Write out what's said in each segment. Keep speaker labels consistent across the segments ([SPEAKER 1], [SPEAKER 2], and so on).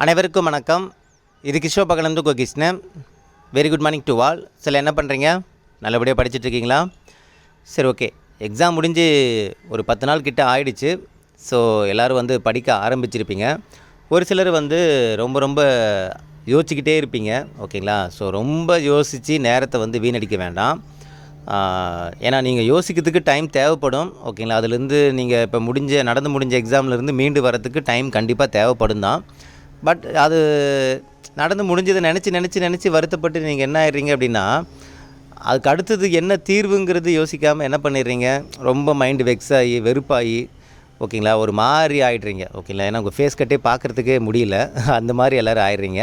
[SPEAKER 1] அனைவருக்கும் வணக்கம். இது கிஷோபகலந்து கோகிஷ்ணன். Very good morning to all. சில என்ன பண்ணுறீங்க? நல்லபடியாக படிச்சுட்ருக்கீங்களா? சரி, ஓகே. எக்ஸாம் முடிஞ்சு ஒரு 10 நாள் கிட்ட ஆயிடுச்சு. ஸோ எல்லோரும் வந்து படிக்க ஆரம்பிச்சிருப்பீங்க. ஒரு சிலர் வந்து ரொம்ப யோசிச்சுக்கிட்டே இருப்பீங்க. ஓகேங்களா? ஸோ ரொம்ப யோசித்து நேரத்தை வந்து வீணடிக்க வேண்டாம். ஏன்னா நீங்கள் யோசிக்கிறதுக்கு டைம் தேவைப்படும். ஓகேங்களா? அதுலேருந்து நீங்கள் இப்போ நடந்து முடிஞ்ச எக்ஸாம்லேருந்து மீண்டு வரத்துக்கு டைம் கண்டிப்பாக தேவைப்படும் தான். பட் அது நடந்து முடிஞ்சதை நினச்சி வருத்தப்பட்டு நீங்கள் என்ன ஆயிடுறீங்க அப்படின்னா, அதுக்கு அடுத்தது என்ன தீர்வுங்கிறது யோசிக்காமல் என்ன பண்ணிடுறீங்க, ரொம்ப மைண்டு வெக்ஸ் ஆகி வெறுப்பாகி, ஓகேங்களா, ஒரு மாதிரி ஆகிடுறீங்க. ஓகேங்களா? ஏன்னா உங்கள் ஃபேஸ் கட்டே பார்க்குறதுக்கே முடியல. அந்த மாதிரி எல்லோரும் ஆயிடுறீங்க.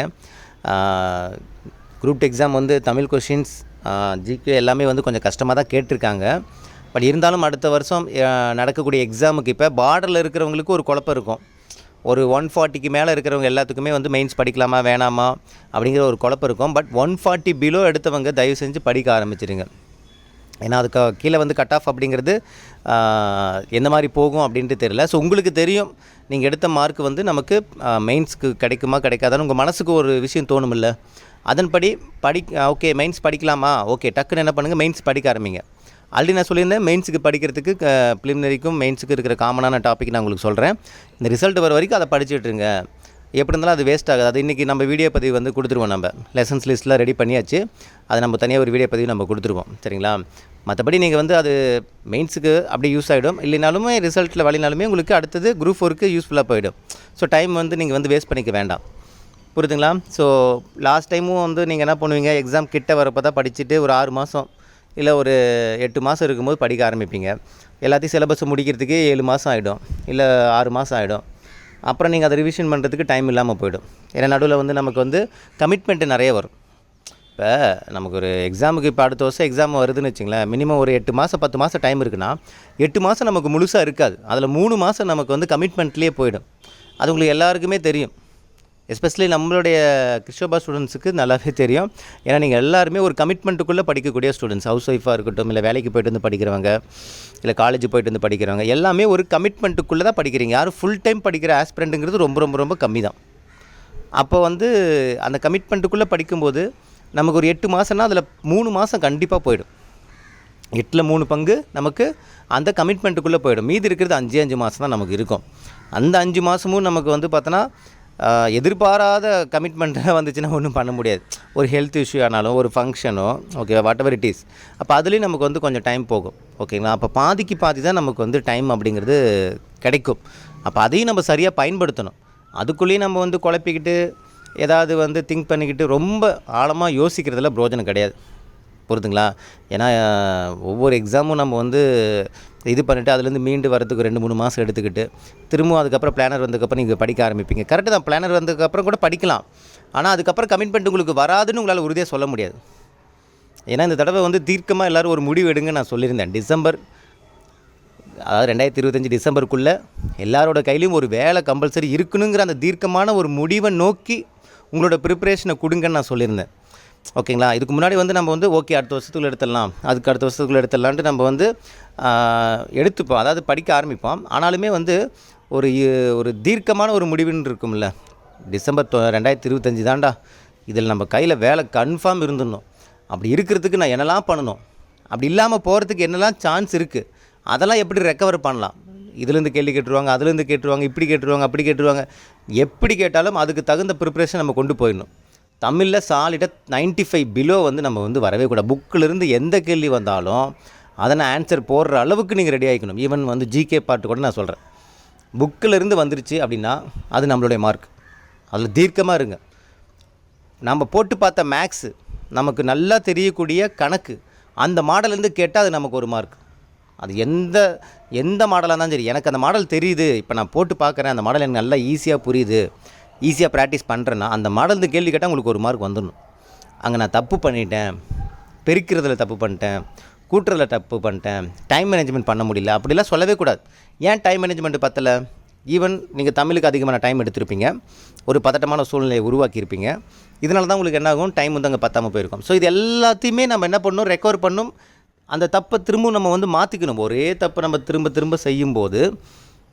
[SPEAKER 1] குரூப் எக்ஸாம் வந்து தமிழ் கொஷின்ஸ், ஜிகே எல்லாமே வந்து கொஞ்சம் கஷ்டமாக தான் கேட்டிருக்காங்க. பட் இருந்தாலும் அடுத்த வருஷம் நடக்கக்கூடிய எக்ஸாமுக்கு இப்போ பார்டரில் இருக்கிறவங்களுக்கு ஒரு குழப்பம் இருக்கும். ஒரு 140க்கு மேலே இருக்கிறவங்க எல்லாத்துக்குமே வந்து மெயின்ஸ் படிக்கலாமா வேணாமா அப்படிங்கிற ஒரு குழப்பம் இருக்கும். பட் 140 பிலோ எடுத்தவங்க தயவு செஞ்சு படிக்க ஆரம்பிச்சிடுங்க. ஏன்னா அதுக்கு கீழே வந்து கட் ஆஃப் அப்படிங்கிறது எந்த மாதிரி போகும் அப்படின்ட்டு தெரியல. ஸோ உங்களுக்கு தெரியும் நீங்கள் எடுத்த மார்க் வந்து நமக்கு மெயின்ஸ்க்கு கிடைக்குமா கிடைக்காதான்னு உங்கள் மனசுக்கு ஒரு விஷயம் தோணுமில்ல. அதன்படி ஓகே மெயின்ஸ் படிக்கலாமா, ஓகே டக்குன்னு என்ன பண்ணுங்கள், மெயின்ஸ் படிக்க ஆரம்பிங்க. ஆல்ரெடி நான் சொல்லியிருந்தேன் மெயின்ஸுக்கு படிக்கிறதுக்கு ப்ரிலிமினரிக்கும் மெயின்ஸுக்கு இருக்கிற காமனான டாபிக் நான் உங்களுக்கு சொல்கிறேன். இந்த ரிசல்ட் வர வரைக்கும் அதை படிச்சுட்ருங்க. எப்படி இருந்தாலும் அது வேஸ்ட் ஆகாது. அது இன்றைக்கி நம்ம வீடியோ பதிவு வந்து கொடுத்துருவோம். நம்ம லெசன்ஸ் லிஸ்ட்டில் ரெடி பண்ணியாச்சு. அதை நம்ம தனியாக ஒரு வீடியோ பதிவு நம்ம கொடுத்துருவோம். சரிங்களா? மற்றபடி நீங்கள் வந்து அது மெயின்ஸுக்கு அப்படி யூஸ் ஆகிடும். இல்லைனாலுமே ரிசல்ட்டில் வழினாலுமே உங்களுக்கு அடுத்தது குரூப் 4க்கு யூஸ்ஃபுல்லாக போயிடும். ஸோ டைம் வந்து நீங்கள் வந்து வேஸ்ட் பண்ணிக்க வேண்டாம். புரியுதுங்களா? ஸோ லாஸ்ட் டைமும் வந்து நீங்கள் என்ன பண்ணுவீங்க, எக்ஸாம் கிட்ட வரப்போ தான் படிச்சுட்டு ஒரு 6 மாதம் இல்லை ஒரு 8 மாதம் இருக்கும்போது படிக்க ஆரம்பிப்பீங்க. எல்லாத்தையும் சிலபஸை முடிக்கிறதுக்கு 7 மாதம் ஆகிடும், இல்லை 6 மாதம் ஆகிடும். அப்புறம் நீங்கள் அதை ரிவிஷன் பண்ணுறதுக்கு டைம் இல்லாமல் போயிடும். ஏன்னா நடுவில் வந்து நமக்கு வந்து கமிட்மெண்ட்டு நிறைய வரும். இப்போ நமக்கு ஒரு எக்ஸாமுக்கு இப்போ அடுத்த வருஷம் எக்ஸாம் வருதுன்னு வச்சுங்களேன், மினிமம் ஒரு 8 மாதம் 10 மாதம் டைம் இருக்குன்னா 8 மாதம் நமக்கு முழுசாக இருக்காது. அதில் 3 மாதம் நமக்கு வந்து கமிட்மெண்ட்லேயே போயிடும். அது உங்களுக்கு எல்லாருக்குமே தெரியும். எஸ்பெஷலி நம்மளுடைய கிறிஸ்டோபா ஸ்டூடெண்ட்ஸுக்கு நல்லாவே தெரியும். ஏன்னா நீங்கள் எல்லாருமே ஒரு கமிட்மெண்ட்டுக்குள்ளே படிக்கக்கூடிய ஸ்டூடெண்ட்ஸ். ஹவுஸ் ஒய்ஃபாக இருக்கட்டும், இல்லை வேலைக்கு போய்ட்டு வந்து படிக்கிறவங்க, இல்லை காலேஜ் போய்ட்டு வந்து படிக்கிறவங்க, எல்லாமே ஒரு கமிட்மெண்ட்டுக்குள்ளே தான் படிக்கிறீங்க. யாரும் ஃபுல் டைம் படிக்கிற ஆஸ்பிரண்ட்டுங்கிறது ரொம்ப கம்மி தான். அப்போ வந்து அந்த கமிட்மெண்ட்டுக்குள்ளே படிக்கும்போது நமக்கு ஒரு 8 மாதம்னா அதில் 3 மாதம் கண்டிப்பாக போயிடும். 8ல் 3 பங்கு நமக்கு அந்த கமிட்மெண்ட்டுக்குள்ளே போயிடும். மீதி இருக்கிறது 5 மாதம் தான் நமக்கு இருக்கும். அந்த 5 மாதமும் நமக்கு வந்து பார்த்தோன்னா எதிர்பாராத கமிட்மெண்ட்டாக வந்துச்சுன்னா ஒன்றும் பண்ண முடியாது. ஒரு ஹெல்த் இஷ்யூ ஆனாலும், ஒரு ஃபங்க்ஷனோ, okay, whatever it is, அப்போ அதுலேயும் நமக்கு வந்து கொஞ்சம் டைம் போகும். ஓகேங்களா? அப்போ பாதிக்கு பாதி தான் நமக்கு வந்து டைம் அப்படிங்கிறது கிடைக்கும். அப்போ அதையும் நம்ம சரியாக பயன்படுத்தணும். அதுக்குள்ளேயும் நம்ம வந்து குழப்பிக்கிட்டு ஏதாவது வந்து திங்க் பண்ணிக்கிட்டு ரொம்ப ஆழமாக யோசிக்கிறதுல பிரயோஜனம் கிடையாது. புரியுதுங்களா? ஏன்னா ஒவ்வொரு எக்ஸாமும் நம்ம வந்து இது பண்ணிவிட்டு அதுலேருந்து மீண்டு வரதுக்கு 2-3 மாதம் எடுத்துக்கிட்டு திரும்பவும் அதுக்கப்புறம் பிளானர் வந்ததுக்கப்புறம் நீங்கள் படிக்க ஆரம்பிப்பீங்க. கரெக்டு தான், பிளானர் வந்ததுக்கப்புறம் கூட படிக்கலாம். ஆனால் அதுக்கப்புறம் கமிட்மெண்ட் உங்களுக்கு வராதுன்னு உங்களால் உறுதியாக சொல்ல முடியாது. ஏன்னா இந்த தடவை வந்து தீர்க்கமாக எல்லோரும் ஒரு முடிவு எடுங்க நான் சொல்லியிருந்தேன். டிசம்பர், அதாவது 2025 டிசம்பருக்குள்ளே எல்லாரோட கையிலையும் ஒரு வேலை கம்பல்சரி இருக்கணுங்கிற அந்த தீர்க்கமான ஒரு முடிவை நோக்கி உங்களோட ப்ரிப்பரேஷனை கொடுங்கன்னு நான் சொல்லியிருந்தேன். ஓகேங்களா? இதுக்கு முன்னாடி வந்து நம்ம வந்து ஓகே அடுத்த வருஷத்துக்குள்ளே எடுத்துடலாம், அதுக்கு அடுத்த வருஷத்துக்குள்ளே எடுத்துடலான்ட்டு நம்ம வந்து எடுத்துப்போம், அதாவது படிக்க ஆரம்பிப்போம். ஆனாலுமே வந்து ஒரு தீர்க்கமான ஒரு முடிவுன்னு இருக்கும்ல, டிசம்பர் 2025 தாண்டா, இதில் நம்ம கையில் வேலை கன்ஃபார்ம் இருந்துடணும். அப்படி இருக்கிறதுக்கு நான் என்னெல்லாம் பண்ணணும், அப்படி இல்லாமல் போகிறதுக்கு என்னெல்லாம் சான்ஸ் இருக்குது, அதெல்லாம் எப்படி ரெக்கவர் பண்ணலாம், இதுலேருந்து கேள்வி கேட்டுருவாங்க, அதுலேருந்து கேட்டுருவாங்க, இப்படி கேட்டுருவாங்க, அப்படி கேட்டுருவாங்க, எப்படி கேட்டாலும் அதுக்கு தகுந்த ப்ரிப்ரேஷன் நம்ம கொண்டு போயிடணும். தமிழில் சாலிடாக 95 பிலோ வந்து நம்ம வந்து வரவே கூடாது. புக்கிலிருந்து எந்த கேள்வி வந்தாலும் அதனை ஆன்சர் போடுற அளவுக்கு நீங்கள் ரெடி ஆகிக்கணும். ஈவன் வந்து ஜிகே பாட்டு கூட நான் சொல்கிறேன், புக்கிலிருந்து வந்துருச்சு அப்படின்னா அது நம்மளுடைய மார்க். அதில் தீர்க்கமாக இருங்க. நம்ம போட்டு பார்த்த மேக்ஸு, நமக்கு நல்லா தெரியக்கூடிய கணக்கு, அந்த மாடலேருந்து கேட்டால் அது நமக்கு ஒரு மார்க். அது எந்த மாடலாக இருந்தாலும் சரி, எனக்கு அந்த மாடல் தெரியுது, இப்போ நான் போட்டு பார்க்குறேன், அந்த மாடல் எனக்கு நல்லா ஈஸியாக புரியுது, ஈஸியாக ப்ராக்டிஸ் பண்ணுறேன்னா அந்த மாடல் கேள்வி கேட்டால் உங்களுக்கு ஒரு மார்க் வந்துடணும். அங்கே நான் தப்பு பண்ணிட்டேன், பெருக்கிறதுல தப்பு பண்ணிட்டேன், கூட்டுறதில் தப்பு பண்ணிட்டேன், டைம் மேனேஜ்மெண்ட் பண்ண முடியல, அப்படிலாம் சொல்லவே கூடாது. ஏன் டைம் மேனேஜ்மெண்ட் பத்தலை? ஈவன் நீங்கள் தமிழுக்கு அதிகமான டைம் எடுத்திருப்பீங்க, ஒரு பதட்டமான சூழ்நிலையை உருவாக்கியிருப்பீங்க. இதனால தான் உங்களுக்கு என்ன ஆகும், டைம் வந்து அங்கே பத்தாமல் போயிருக்கும். ஸோ இது எல்லாத்தையுமே நம்ம என்ன பண்ணணும், ரெக்கவர் பண்ணணும். அந்த தப்பை திரும்பவும் நம்ம வந்து மாற்றிக்கணும். ஒரே தப்பை நம்ம திரும்ப செய்யும்போது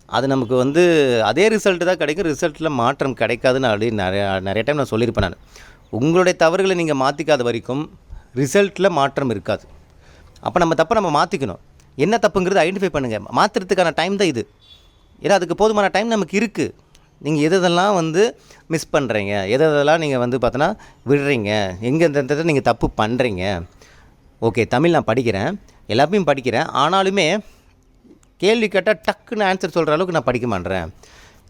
[SPEAKER 1] அது நமக்கு வந்து அதே ரிசல்ட்டு தான் கிடைக்கும், ரிசல்ட்டில் மாற்றம் கிடைக்காதுன்னு ஆல்ரெடி நிறைய டைம் நான் சொல்லியிருப்பேன் நான். உங்களுடைய தவறுகளை நீங்கள் மாற்றிக்காத வரைக்கும் ரிசல்ட்டில் மாற்றம் இருக்காது. அப்போ நம்ம தப்பை நம்ம மாற்றிக்கணும். என்ன தப்புங்கிறது ஐடென்டிஃபை பண்ணுங்கள். மாற்றுறதுக்கான டைம் தான் இது. ஏன்னா அதுக்கு போதுமான டைம் நமக்கு இருக்குது. நீங்கள் எதெல்லாம் வந்து மிஸ் பண்ணுறீங்க, எதெல்லாம் நீங்கள் வந்து பார்த்தோன்னா விடுறீங்க, எங்கே நீங்கள் தப்பு பண்ணுறீங்க. ஓகே, தமிழ் நான் படிக்கிறேன், எல்லாத்தையும் படிக்கிறேன், ஆனாலுமே கேள்வி கேட்டால் டக்குன்னு ஆன்சர் சொல்கிற அளவுக்கு நான் படிக்க மாட்டேறேன்,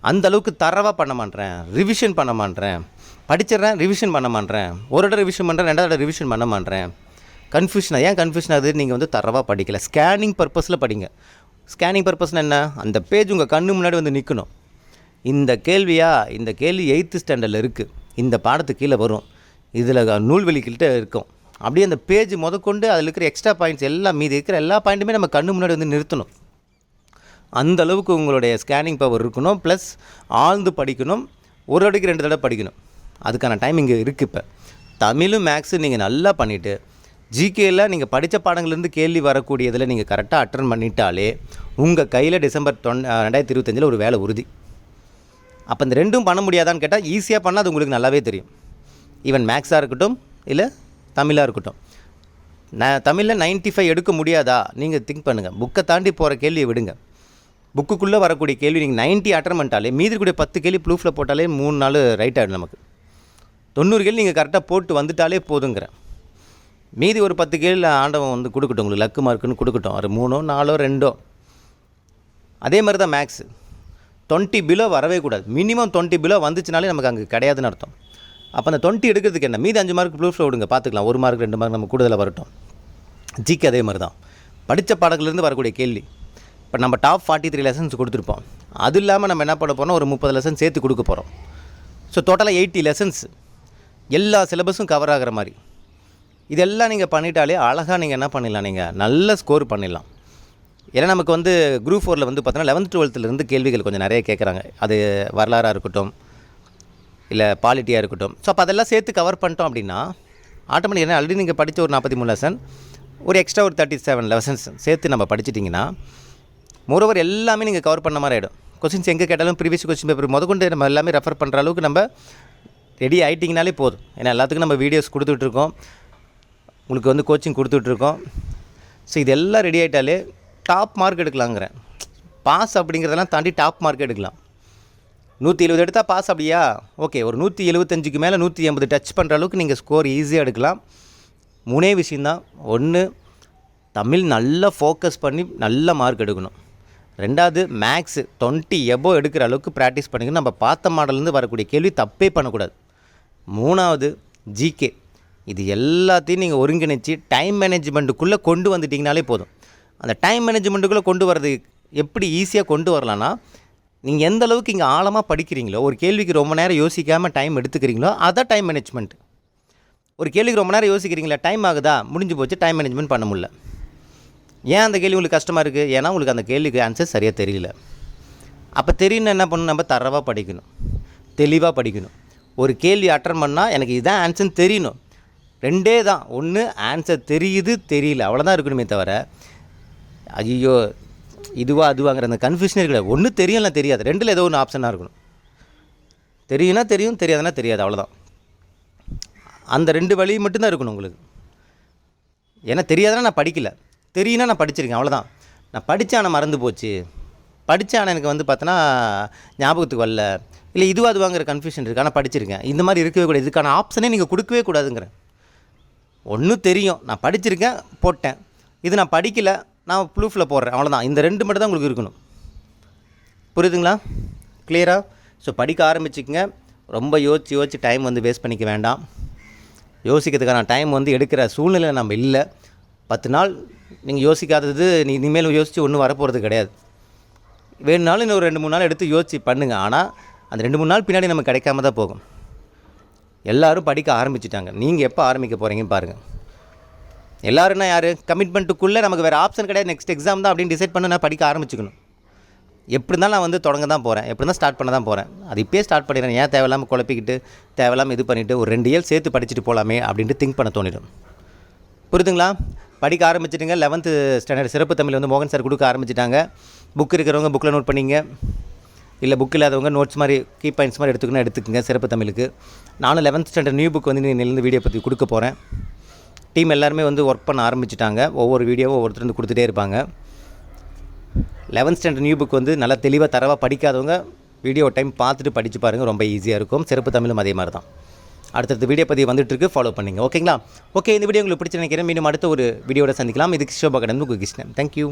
[SPEAKER 1] அந்த அளவுக்கு தரவாக பண்ண மாட்டேறேன், ரிவிஷன் பண்ண மாட்டேறேன், படிச்சிடுறேன் ரிவிஷன் பண்ண மாட்டேறேன், ஒரு தடவை ரிவிஷன் பண்ணுறேன், ரெண்டாவது தடவை ரிவிஷன் பண்ண மாட்டேறேன். கன்ஃபியூஷனாக ஏன் கன்ஃபியூஷன் ஆகுது? நீங்கள் வந்து தரவாக படிக்கலை. ஸ்கேனிங் பர்பஸில் படிங்க. ஸ்கேனிங் பர்பஸ்னால் என்ன? அந்த பேஜ் உங்கள் கண்ணு முன்னாடி வந்து நிற்கணும். இந்த கேள்வி 8th ஸ்டாண்டர்டில் இருக்குது, இந்த பாடத்துக்கு கீழே வரும், இதில் நூல்வெளிக்கிட்ட இருக்கும், அப்படியே அந்த பேஜ் முதற்கொண்டு அதில் இருக்கிற எக்ஸ்ட்ரா பாயிண்ட்ஸ் எல்லாம் மீதி இருக்கிற எல்லா பாயிண்ட்டுமே நம்ம கண்ணு முன்னாடி வந்து நிறுத்தணும். அந்த அளவுக்கு உங்களுடைய ஸ்கேனிங் பவர் இருக்கணும். ப்ளஸ் ஆழ்ந்து படிக்கணும், ஒரு தடவைக்கு 2 தடவை படிக்கணும். அதுக்கான டைம் இங்கே இருக்குது. இப்போ தமிழும் மேக்ஸும் நீங்கள் நல்லா பண்ணிவிட்டு ஜிகேயில் நீங்கள் படித்த பாடங்கள்லேருந்து கேள்வி வரக்கூடியதில் நீங்கள் கரெக்டாக அட்டன் பண்ணிட்டாலே உங்கள் கையில் டிசம்பர் 2025 ஒரு வேலை உறுதி. அப்போ இந்த ரெண்டும் பண்ண முடியாதான்னு கேட்டால் ஈஸியாக பண்ணால் அது உங்களுக்கு நல்லாவே தெரியும். ஈவன் மேக்ஸாக இருக்கட்டும் இல்லை தமிழாக இருக்கட்டும். தமிழில் 95 எடுக்க முடியாதா? நீங்கள் திங்க் பண்ணுங்கள். புக்கை தாண்டி போகிற கேள்வியை விடுங்க. புக்குக்குள்ளே வரக்கூடிய கேள்வி நீங்கள் 90 அட்டன் பண்ணிட்டாலே மீதி கூடிய 10 கேள்வி ப்ளூஃபில் போட்டாலே 3 நாள் ரைட் ஆகிடும். நமக்கு 90 கேள்வி நீங்கள் கரெக்டாக போட்டு வந்துட்டாலே போதுங்கிறேன். மீதி ஒரு 10 கேள்வி ஆண்டவன் வந்து கொடுக்கட்டும், உங்களுக்கு லக்கு மார்க்குன்னு கொடுக்கட்டும். அது 3, 4, 2. அதே மாதிரி தான் மேக்ஸு 20 பிலோ வரவே கூடாது. மினிமம் 20 பிலோ வந்துச்சுனாலே நமக்கு அங்கே கிடையாதுன்னு அர்த்தம். அப்போ அந்த 20 எடுக்கிறதுக்கு என்ன, மீதி 5 மார்க் ப்ளூஃபில் விடுங்க, பார்த்துக்கலாம். 1 மார்க் 2 மார்க் நம்ம கூடுதலாக வரட்டும். ஜிக்கு அதே மாதிரி தான் படித்த பாடங்கள்லேருந்து வரக்கூடிய கேள்வி. இப்போ நம்ம டாப் 43 லெசன்ஸ் கொடுத்துருப்போம். அது இல்லாமல் நம்ம என்ன பண்ண போகிறோம், ஒரு 30 லெசன் சேர்த்து கொடுக்க போகிறோம். ஸோ டோட்டலாக 80 லெசன்ஸ், எல்லா சிலபஸும் கவர் ஆகிற மாதிரி. இதெல்லாம் நீங்கள் பண்ணிட்டாலே அழகாக நீங்கள் என்ன பண்ணிடலாம், நீங்கள் நல்ல ஸ்கோர் பண்ணிடலாம். ஏன்னா நமக்கு வந்து குரூப் 4 வந்து பார்த்தோன்னா 11th 12th கேள்விகள் கொஞ்சம் நிறைய கேட்குறாங்க. அது வரலாறாக இருக்கட்டும் இல்லை பாலிட்டியாக இருக்கட்டும். ஸோ அப்போ அதெல்லாம் சேர்த்து கவர் பண்ணிட்டோம் அப்படின்னா ஆட்டோமேட்டிக் என்ன, ஆல்ரெடி நீங்கள் படித்த ஒரு 43 லெசன், ஒரு எக்ஸ்ட்ரா ஒரு 37 லெசன்ஸ் சேர்த்து நம்ம படிச்சிட்டிங்கன்னா மோரோவர் எல்லாமே நீங்கள் கவர் பண்ண மாதிரி ஆகிடும். கொஸ்டின்ஸ் எங்கே கேட்டாலும் ப்ரீவியஸ் கொஸ்டின் பேப்பர் முதற்கொண்டு நம்ம எல்லாமே ரெஃபர் பண்ணுற அளவுக்கு நம்ம ரெடி ஆகிட்டிங்கனாலே போதும். ஏன்னா எல்லாத்துக்கும் நம்ம வீடியோஸ் கொடுத்துட்ருக்கோம், உங்களுக்கு வந்து கோச்சிங் கொடுத்துட்ருக்கோம். ஸோ இதெல்லாம் ரெடி ஆகிட்டாலே டாப் மார்க் எடுக்கலாங்கிறேன். பாஸ் அப்படிங்கிறதெல்லாம் தாண்டி டாப் மார்க் எடுக்கலாம். 120 எடுத்தால் பாஸ் அப்படியா? ஓகே, ஒரு 175க்கு மேலே 180 டச் பண்ணுற அளவுக்கு நீங்கள் ஸ்கோர் ஈஸியாக எடுக்கலாம். 3 விஷயந்தான். 1, தமிழ் நல்லா ஃபோக்கஸ் பண்ணி நல்ல மார்க் எடுக்கணும். 2வது மேக்ஸு 20 எபோவ் எடுக்கிற அளவுக்கு ப்ராக்டிஸ் பண்ணிக்கணும். நம்ம பார்த்த மாடல்லேருந்து வரக்கூடிய கேள்வி தப்பே பண்ணக்கூடாது. 3வது ஜிகே. இது எல்லாத்தையும் நீங்கள் ஒருங்கிணைச்சி டைம் மேனேஜ்மெண்ட்டுக்குள்ளே கொண்டு வந்துட்டிங்கனாலே போதும். அந்த டைம் மேனேஜ்மெண்ட்டுக்குள்ளே கொண்டு வரது எப்படி ஈஸியாக கொண்டு வரலான்னா, நீங்கள் எந்த அளவுக்கு இங்கே ஆழமாக படிக்கிறீங்களோ, ஒரு கேள்விக்கு ரொம்ப நேரம் யோசிக்காமல் டைம் எடுத்துக்கிறீங்களோ அதான் டைம் மேனேஜ்மெண்ட். ஒரு கேள்விக்கு ரொம்ப நேரம் யோசிக்கிறீங்களா, டைம் ஆகுதா, முடிஞ்சு போச்சு, டைம் மேனேஜ்மெண்ட் பண்ண முடியல. ஏன் அந்த கேள்வி உங்களுக்கு கஷ்டமாக இருக்குது? ஏன்னா உங்களுக்கு அந்த கேள்விக்கு ஆன்சர் சரியாக தெரியல. அப்போ தெரியணும் என்ன பண்ணணும், நம்ம தரவாக படிக்கணும், தெளிவாக படிக்கணும். ஒரு கேள்வி அட்டன் பண்ணால் எனக்கு இதுதான் ஆன்சர்னு தெரியணும். 2 தான். 1 ஆன்சர் தெரியுது தெரியல, அவ்வளோதான் இருக்கணுமே தவிர ஐயோ இதுவா அதுவாங்கிற அந்த கன்ஃபியூஷனே இருக்கக்கூடாது. 1 தெரியும்ல தெரியாது, 2ல் ஏதோ ஒன்று ஆப்ஷனாக இருக்கணும். தெரியும்னா தெரியும், தெரியாதுன்னா தெரியாது, அவ்வளோதான். அந்த 2 வழி மட்டும்தான் இருக்கணும் உங்களுக்கு. ஏன்னா தெரியாதுன்னா நான் படிக்கலை, தெரியும்னா நான் படிச்சிருக்கேன், அவ்வளோதான். நான் படித்தேன் ஆனால் மறந்து போச்சு, படித்தேன் ஆனால் எனக்கு வந்து பார்த்தோன்னா ஞாபகத்துக்கு வரல, இல்லை இதுவா அதுவாங்கிற கன்ஃபியூஷன் இருக்குது, ஆனால் படிச்சிருக்கேன், இந்த மாதிரி இருக்கவே கூடாது. இதுக்கான ஆப்ஷனே நீங்கள் கொடுக்கவே கூடாதுங்கிறேன். 1 தெரியும், நான் படிச்சிருக்கேன் போட்டேன், இது நான் படிக்கலை நான் ப்ளூஃபில் போடுறேன், அவ்வளோதான். இந்த 2 மட்டும் தான் உங்களுக்கு இருக்கணும். புரியுதுங்களா? கிளியராக? ஸோ படிக்க ஆரம்பிச்சுக்கங்க. ரொம்ப யோசிச்சு டைம் வந்து வேஸ்ட் பண்ணிக்க வேண்டாம். யோசிக்கிறதுக்கான டைம் வந்து எடுக்கிற சூழ்நிலை நம்ம இல்லை. 10 நாள் நீங்கள் யோசிக்காதது இனிமேல் யோசித்து ஒன்றும் வரப்போகிறது கிடையாது. வேணுனாலும் இன்னும் ஒரு 2-3 நாள் எடுத்து யோசித்து பண்ணுங்கள். ஆனால் அந்த 2-3 நாள் பின்னாடி நமக்கு கிடைக்காம தான் போகும். எல்லோரும் படிக்க ஆரம்பிச்சிட்டாங்க. நீங்கள் எப்போ ஆரம்பிக்க போகிறீங்கன்னு பாருங்கள். எல்லோருன்னா யார்? கமிட்மெண்ட்டுக்குள்ளே நமக்கு வேறு ஆப்ஷன் கிடையாது, நெக்ஸ்ட் எக்ஸாம் தான் அப்படின்னு டிசைட் பண்ண நான் படிக்க ஆரம்பிச்சுக்கணும். எப்படி இருந்தாலும் நான் வந்து தொடங்க தான் போகிறேன், எப்படி இருந்தால் ஸ்டார்ட் பண்ண தான் போகிறேன். அது இப்போயே ஸ்டார்ட் பண்ணிடுறேன். ஏன் தேவையில்லாமல் குழப்பிக்கிட்டு தேவையில்லாமல் இது பண்ணிவிட்டு ஒரு 2 இயர் சேர்த்து படிச்சுட்டு போகலாமே அப்படின்ட்டு திங்க் பண்ண தோணிடும். புரியுதுங்களா? படிக்க ஆரம்பிச்சிட்டுங்க. 11th ஸ்டாண்டர்ட் சிறப்பு தமிழ் வந்து மோகன் சார் கொடுக்க ஆரம்பிச்சிட்டாங்க. புக் இருக்கிறவங்க புக்கில் நோட் பண்ணிங்க, இல்லை புக் இல்லாதவங்க நோட்ஸ் மாதிரி கீ பாயிண்ட்ஸ் மாதிரி எடுத்துக்கங்க சிறப்பு தமிழுக்கு. நானும் 11th ஸ்டாண்டர்ட் நியூ புக் வந்து இன்னிலேருந்து வீடியோ பற்றி கொடுக்க போகிறேன். டீம் எல்லாருமே வந்து ஒர்க் பண்ண ஆரம்பிச்சிட்டாங்க. ஒவ்வொரு வீடியோவும் ஒவ்வொருத்தர் வந்து கொடுத்துட்டே இருப்பாங்க. 11th ஸ்டாண்டர்ட் நியூ புக் வந்து நல்லா தெளிவாக தரவாக படிக்காதவங்க வீடியோ டைம் பார்த்துட்டு படித்து பாருங்கள், ரொம்ப ஈஸியாக இருக்கும். சிறப்பு தமிழும் அதே மாதிரி தான். அடுத்தடுத்த வீடியோ பதிவு வந்துட்டுருக்கு, ஃபாலோ பண்ணிங்க. ஓகேங்களா? ஓகே, இந்த வீடியோ உங்களுக்கு பிடிச்சி நினைக்கிறேன். மீண்டும் அடுத்த ஒரு வீடியோட சந்திக்கலாம். இது கிஷோபா கடந்து கிருஷ்ணன். தேங்க்யூ.